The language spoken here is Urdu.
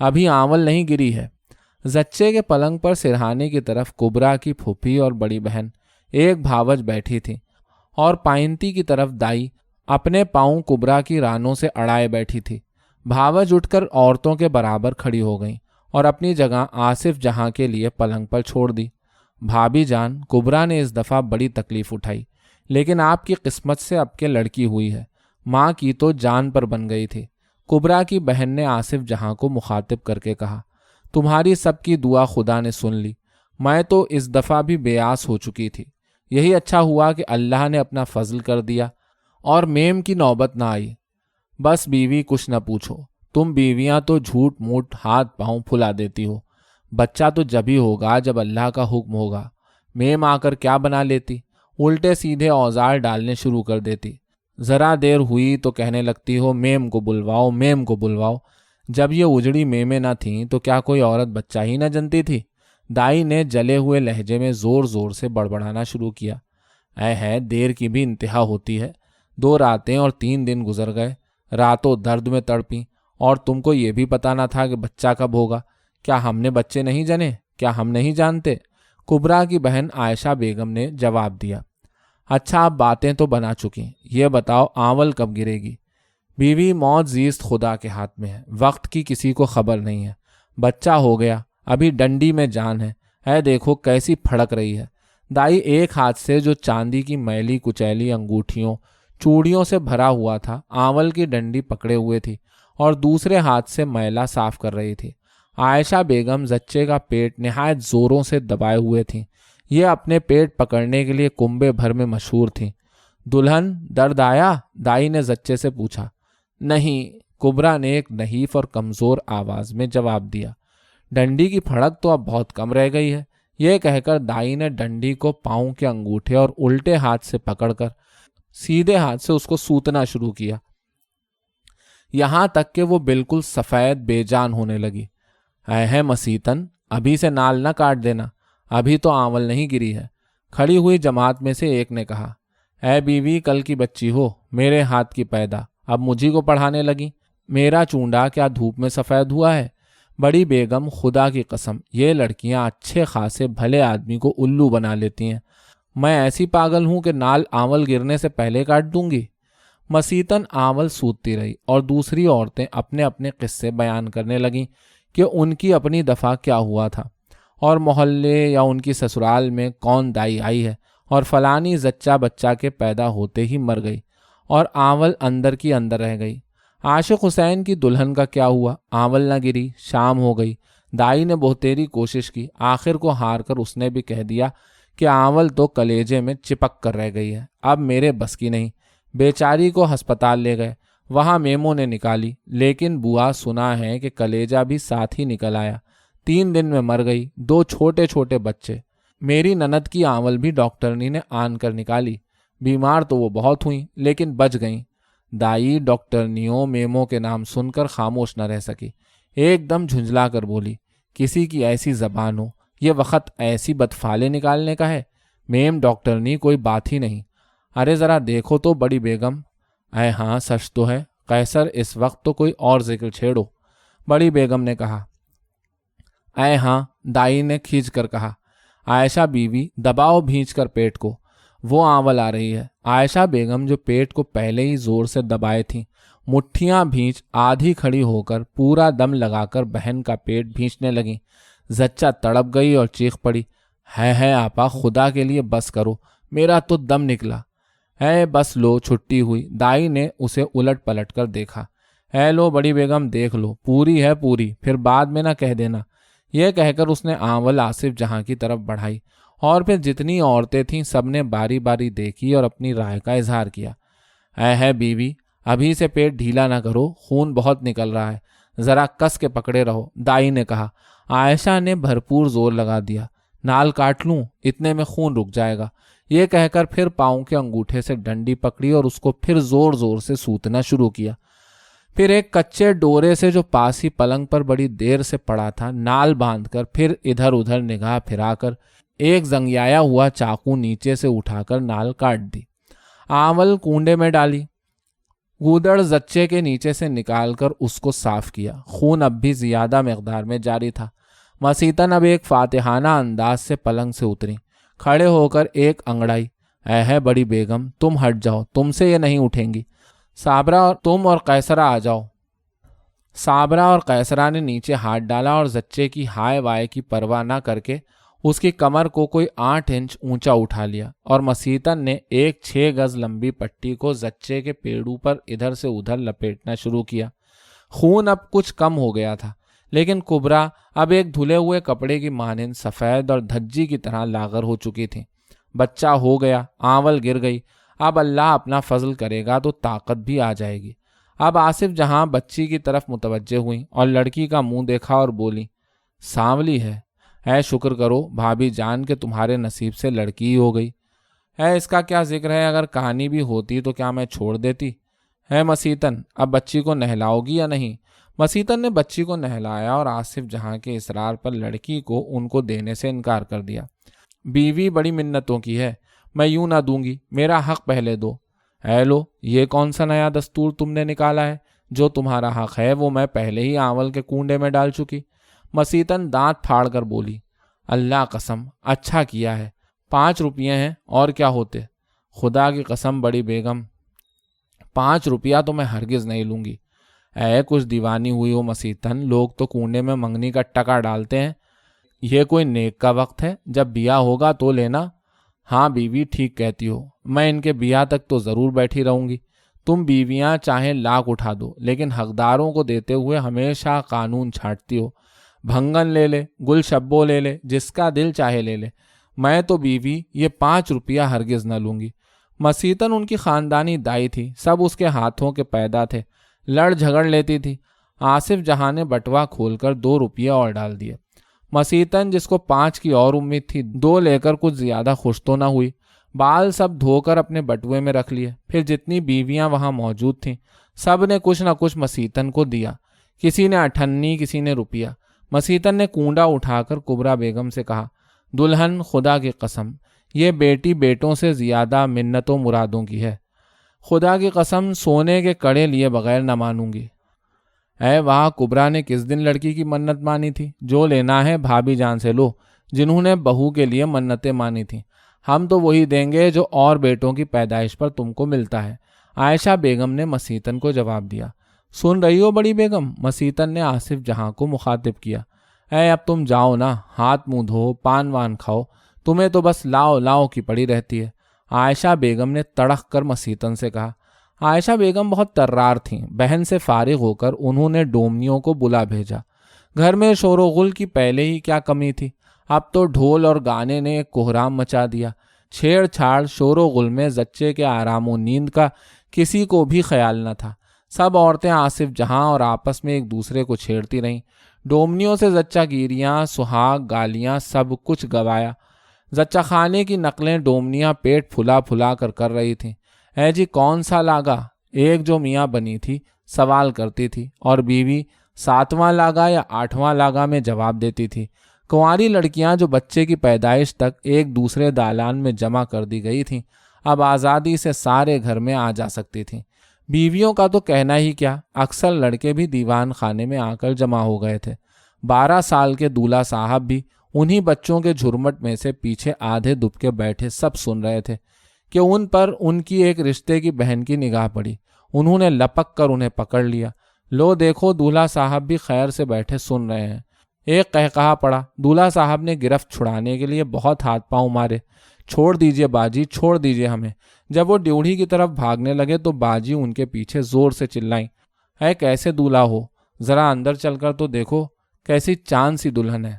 ابھی آنول نہیں گری ہے۔ زچے کے پلنگ پر سرہانے کی طرف کبرا کی پھوپھی اور بڑی بہن ایک بھاوج بیٹھی تھی اور پائنتی کی طرف دائی اپنے پاؤں کبرا کی رانوں سے اڑائے بیٹھی تھی۔ بھاوج اٹھ کر عورتوں کے برابر کھڑی ہو گئیں اور اپنی جگہ آصف جہاں کے لیے پلنگ پر چھوڑ دی۔ بھابھی جان، کبرا نے اس دفعہ بڑی تکلیف اٹھائی، لیکن آپ کی قسمت سے اب کے لڑکی ہوئی ہے، ماں کی تو جان پر بن گئی تھی۔ کبرا کی بہن نے آصف جہاں کو مخاطب کر کے کہا، تمہاری سب کی دعا خدا نے سن لی، میں تو اس دفعہ بھی بے آس ہو چکی تھی، یہی اچھا ہوا کہ اللہ نے اپنا فضل کر دیا اور میم کی نوبت نہ آئی۔ بس بیوی کچھ نہ پوچھو، تم بیویاں تو جھوٹ موٹ ہاتھ پاؤں پھلا دیتی ہو، بچہ تو جب ہی ہوگا جب اللہ کا حکم ہوگا۔ میم آ کر کیا بنا لیتی، الٹے سیدھے اوزار ڈالنے شروع کر دیتی، ذرا دیر ہوئی تو کہنے لگتی ہو میم کو بلواؤ، میم کو بلواؤ۔ جب یہ اجڑی میمیں نہ تھیں تو کیا کوئی عورت بچہ ہی نہ جنتی تھی؟ دائی نے جلے ہوئے لہجے میں زور زور سے بڑبڑانا شروع کیا۔ اے ہے، دیر کی بھی انتہا ہوتی ہے، 2 راتیں اور 3 دن گزر گئے، راتوں درد میں تڑپیں، اور تم کو یہ بھی پتا نہ تھا کہ بچہ کب ہوگا؟ کیا ہم نے بچے نہیں جنے؟ کیا ہم نہیں جانتے؟ کبرا کی بہن عائشہ بیگم نے جواب دیا۔ اچھا، آپ باتیں تو بنا چکی، یہ بتاؤ آنول کب گرے گی؟ بیوی، موت زیست خدا کے ہاتھ میں ہے، وقت کی کسی کو خبر نہیں ہے۔ بچہ ہو گیا، ابھی ڈنڈی میں جان ہے، اے دیکھو کیسی پھڑک رہی ہے۔ دائی ایک ہاتھ سے جو چاندی کی میلی کچیلی انگوٹھیوں چوڑیوں سے بھرا ہوا تھا آنول کی ڈنڈی پکڑے ہوئے تھی اور دوسرے ہاتھ سے میلا صاف کر رہی تھی۔ عائشہ بیگم زچے کا پیٹ نہایت زوروں سے دبائے ہوئے تھیں، یہ اپنے پیٹ پکڑنے کے لیے کنبے بھر میں مشہور تھیں۔ دلہن، درد آیا؟ دائی نے زچے سے پوچھا۔ نہیں، کبرا نے ایک نحیف اور کمزور آواز میں جواب دیا۔ ڈنڈی کی پھڑک تو اب بہت کم رہ گئی ہے۔ یہ کہہ کر دائی نے ڈنڈی کو پاؤں کے انگوٹھے اور الٹے ہاتھ سے پکڑ کر سیدھے ہاتھ سے اس کو سوتنا شروع کیا، یہاں تک کہ وہ بالکل سفید بے جان ہونے لگی۔ اے مسیتن، ابھی سے نال نہ کاٹ دینا، ابھی تو آنول نہیں گری ہے۔ کھڑی ہوئی جماعت میں سے ایک نے کہا، اے بیوی، کل کی بچی ہو، میرے ہاتھ کی پیدا، اب مجھی کو پڑھانے لگی؟ میرا چونڈا کیا دھوپ میں سفید ہوا ہے؟ بڑی بیگم، خدا کی قسم، یہ لڑکیاں اچھے خاصے بھلے آدمی کو الو بنا لیتی ہیں، میں ایسی پاگل ہوں کہ نال آنول گرنے سے پہلے کاٹ دوں گی؟ مسیتن آنول سوتتی رہی اور دوسری عورتیں اپنے اپنے قصے بیان کرنے لگیں کہ ان کی اپنی دفعہ کیا ہوا تھا، اور محلے یا ان کی سسرال میں کون دائی آئی ہے، اور فلانی زچہ بچہ کے پیدا ہوتے ہی مر گئی اور آنول اندر کی اندر رہ گئی۔ عاشق حسین کی دلہن کا کیا ہوا؟ آنول نہ گری، شام ہو گئی، دائی نے بہتیری کوشش کی، آخر کو ہار کر اس نے بھی کہہ دیا کہ آنول تو کلیجے میں چپک کر رہ گئی ہے، اب میرے بس کی نہیں۔ بیچاری کو ہسپتال لے گئے، وہاں میموں نے نکالی، لیکن بوا سنا ہے کہ کلیجہ بھی ساتھ ہی نکل آیا، 3 دن میں مر گئی، 2 چھوٹے چھوٹے بچے۔ میری نند کی آنول بھی ڈاکٹرنی نے آن کر نکالی، بیمار تو وہ بہت ہوئیں لیکن بچ گئیں۔ دائی ڈاکٹرنیوں میموں کے نام سن کر خاموش نہ رہ سکی، ایک دم جھنجھلا کر بولی، کسی کی ایسی زبان ہو، یہ وقت ایسی بدفالے نکالنے کا ہے؟ میم ڈاکٹرنی کوئی بات ہی نہیں۔ ارے ذرا دیکھو تو بڑی بیگم۔ اے ہاں، سچ تو ہے قیصر، اس وقت تو کوئی اور ذکر چھیڑو، بڑی بیگم نے کہا۔ اے ہاں، دائی نے کھینچ کر کہا۔ عائشہ بیوی، دباؤ بھینچ کر پیٹ کو، وہ آنول آ رہی ہے۔ عائشہ بیگم جو پیٹ کو پہلے ہی زور سے دبائے تھیں، مٹھیاں بھینچ آدھی کھڑی ہو کر پورا دم لگا کر بہن کا پیٹ بھینچنے لگیں۔ زچہ تڑپ گئی اور چیخ پڑی، ہے آپا، خدا کے لیے بس کرو، میرا تو دم نکلا۔ اے بس لو، چھٹی ہوئی۔ دائی نے اسے الٹ پلٹ کر دیکھا۔ اے لو بڑی بیگم، دیکھ لو، پوری ہے پوری، پھر بعد میں نہ کہہ دینا۔ یہ کہہ کر اس نے آنول آصف جہاں کی طرف بڑھائی، اور پھر جتنی عورتیں تھیں سب نے باری باری دیکھی اور اپنی رائے کا اظہار کیا۔ اے بیوی، ابھی سے پیٹ ڈھیلا نہ کرو، خون بہت نکل رہا ہے، ذرا کس کے پکڑے رہو، دائی نے کہا۔ عائشہ نے بھرپور زور لگا دیا، نال کاٹ لوں، اتنے میں خون رک جائے گا۔ یہ کہہ کر پھر پاؤں کے انگوٹھے سے ڈنڈی پکڑی اور اس کو پھر زور زور سے سوتنا شروع کیا۔ پھر ایک کچے ڈورے سے جو پاس ہی پلنگ پر بڑی دیر سے پڑا تھا نال باندھ کر پھر ادھر ادھر نگاہ پھرا کر ایک زنگیایا ہوا چاقو نیچے سے اٹھا کر نال کاٹ دی، آنول کنڈے میں ڈالی، گودڑ زچے کے نیچے سے نکال کر اس کو صاف کیا۔ خون اب بھی زیادہ مقدار میں جاری تھا۔ مسیطن اب ایک فاتحانہ انداز سے پلنگ سے اتری، کھڑے ہو کر ایک انگڑائی، اے بڑی بیگم تم ہٹ جاؤ، تم سے یہ نہیں اٹھیں گی۔ صابرہ اور تم اور قیصرہ آ جاؤ۔ صابرہ اور قیصرہ نے نیچے ہاتھ ڈالا اور زچے کی ہائے وائے کی پرواہ نہ کر کے اس کی کمر کو کوئی 8 انچ اونچا اٹھا لیا، اور مسیطن نے ایک 6 گز لمبی پٹی کو زچے کے پیڑوں پر ادھر سے ادھر لپیٹنا شروع کیا۔ خون اب کچھ کم ہو گیا تھا، لیکن کبرا اب ایک دھلے ہوئے کپڑے کی مانند سفید اور دھجی کی طرح لاغر ہو چکی تھی۔ بچہ ہو گیا، آنول گر گئی، اب اللہ اپنا فضل کرے گا تو طاقت بھی آ جائے گی۔ اب آصف جہاں بچی کی طرف متوجہ ہوئیں اور لڑکی کا منہ دیکھا اور بولی، سانولی ہے، اے شکر کرو بھابھی جان کے تمہارے نصیب سے لڑکی ہی ہو گئی۔ اس کا کیا ذکر ہے، اگر کہانی بھی ہوتی تو کیا میں چھوڑ دیتی؟ مسیطن اب بچی کو نہلاؤ گی یا نہیں؟ مسیطن نے بچی کو نہلایا اور آصف جہاں کے اصرار پر لڑکی کو ان کو دینے سے انکار کر دیا۔ بیوی بڑی منتوں کی ہے، میں یوں نہ دوں گی، میرا حق پہلے دو۔ لو، یہ کون سا نیا دستور تم نے نکالا ہے؟ جو تمہارا حق ہے وہ میں پہلے ہی آنول کے کنڈے میں ڈال چکی۔ مسیطن دانت پھاڑ کر بولی، اللہ قسم اچھا کیا ہے، 5 روپیے ہیں اور کیا ہوتے؟ خدا کی قسم بڑی بیگم 5 روپیہ تو میں ہرگز نہیں لوں گی۔ کچھ دیوانی ہوئی ہو مسیطن، لوگ تو کنڈے میں منگنی کا ٹکا ڈالتے ہیں، یہ کوئی نیک کا وقت ہے؟ جب بیاہ ہوگا تو لینا۔ ہاں بیوی ٹھیک کہتی ہو، میں ان کے بیاہ تک تو ضرور بیٹھی رہوں گی۔ تم بیویاں چاہے لاکھ اٹھا دو، لیکن حقداروں کو دیتے ہوئے ہمیشہ قانون چھاٹتی ہو۔ بھنگن لے لے، گل شبو لے لے، جس کا دل چاہے لے لے، میں تو بیوی یہ 5 روپیہ ہرگز نہ لوں گی۔ مسیطن ان کی خاندانی دائی تھی، سب اس کے ہاتھوں کے پیدا تھے، لڑ جھگڑ لیتی تھی۔ آصف جہاں نے بٹوا کھول کر 2 روپیہ اور ڈال دیے۔ مسیطن جس کو 5 کی اور امید تھی، 2 لے کر کچھ زیادہ خوش تو نہ ہوئی، بال سب دھو کر اپنے بٹوے میں رکھ لیے۔ پھر جتنی بیویاں وہاں موجود تھیں سب نے کچھ نہ کچھ مسیطن کو دیا، کسی نے 98، کسی نے روپیہ۔ مسیطن نے کنڈا اٹھا کر کبرا بیگم سے کہا، دلہن خدا کی قسم یہ بیٹی بیٹوں سے زیادہ منتوں مرادوں کی ہے، خدا کی قسم سونے کے کڑے لیے بغیر نہ مانوں گی۔ واہ، کبرا نے کس دن لڑکی کی منت مانی تھی؟ جو لینا ہے بھابھی جان سے لو، جنہوں نے بہو کے لیے منتیں مانی تھیں، ہم تو وہی دیں گے جو اور بیٹوں کی پیدائش پر تم کو ملتا ہے۔ عائشہ بیگم نے مسیطن کو جواب دیا۔ سن رہی ہو بڑی بیگم؟ مسیطن نے آصف جہاں کو مخاطب کیا۔ اب تم جاؤ نا، ہاتھ منہ دھو، پان وان کھاؤ، تمہیں تو بس لاؤ لاؤ کی پڑی رہتی ہے۔ عائشہ بیگم نے تڑخ کر مسیطن سے کہا۔ عائشہ بیگم بہت طرار تھیں، بہن سے فارغ ہو کر انہوں نے ڈومنیوں کو بلا بھیجا۔ گھر میں شور و غل کی پہلے ہی کیا کمی تھی، اب تو ڈھول اور گانے نے ایک کوہرام مچا دیا۔ چھیڑ چھاڑ شور و غل میں زچے کے آرام و نیند کا کسی کو بھی خیال نہ تھا۔ سب عورتیں آصف جہاں اور آپس میں ایک دوسرے کو چھیڑتی رہیں۔ ڈومنیوں سے زچہ گیریاں، سہاگ، گالیاں سب کچھ گوایا۔ زچہ خانے کی نقلیں ڈومنیاں پیٹ پھلا پھلا کر رہی تھیں۔ جی کون سا لاگا؟ ایک جو میاں بنی تھی سوال کرتی تھی، اور بیوی 7واں لاگا یا 8واں لاگا میں جواب دیتی تھی۔ کنواری لڑکیاں جو بچے کی پیدائش تک ایک دوسرے دالان میں جمع کر دی گئی تھیں، اب آزادی سے سارے گھر میں آ جا سکتی تھیں۔ بیویوں کا تو کہنا ہی کیا، اکثر لڑکے بھی دیوان خانے میں آ کر جمع ہو گئے تھے۔ 12 سال کے دولہا صاحب بھی انہی بچوں کے جھرمٹ میں سے پیچھے آدھے دبکے بیٹھے سب سن رہے تھے کہ ان پر ان کی ایک رشتے کی بہن کی نگاہ پڑی۔ انہوں نے لپک کر انہیں پکڑ لیا۔ لو دیکھو، دولہا صاحب بھی خیر سے بیٹھے سن رہے ہیں۔ ایک قہقہا پڑا۔ دولہا صاحب نے گرفت چھڑانے کے لیے بہت ہاتھ پاؤں مارے۔ چھوڑ دیجئے باجی، چھوڑ دیجئے ہمیں۔ جب وہ ڈیوڑھی کی طرف بھاگنے لگے تو باجی ان کے پیچھے زور سے چلائیں، کیسے دولہا ہو، ذرا اندر چل کر تو دیکھو کیسی چاند سی دلہن ہے۔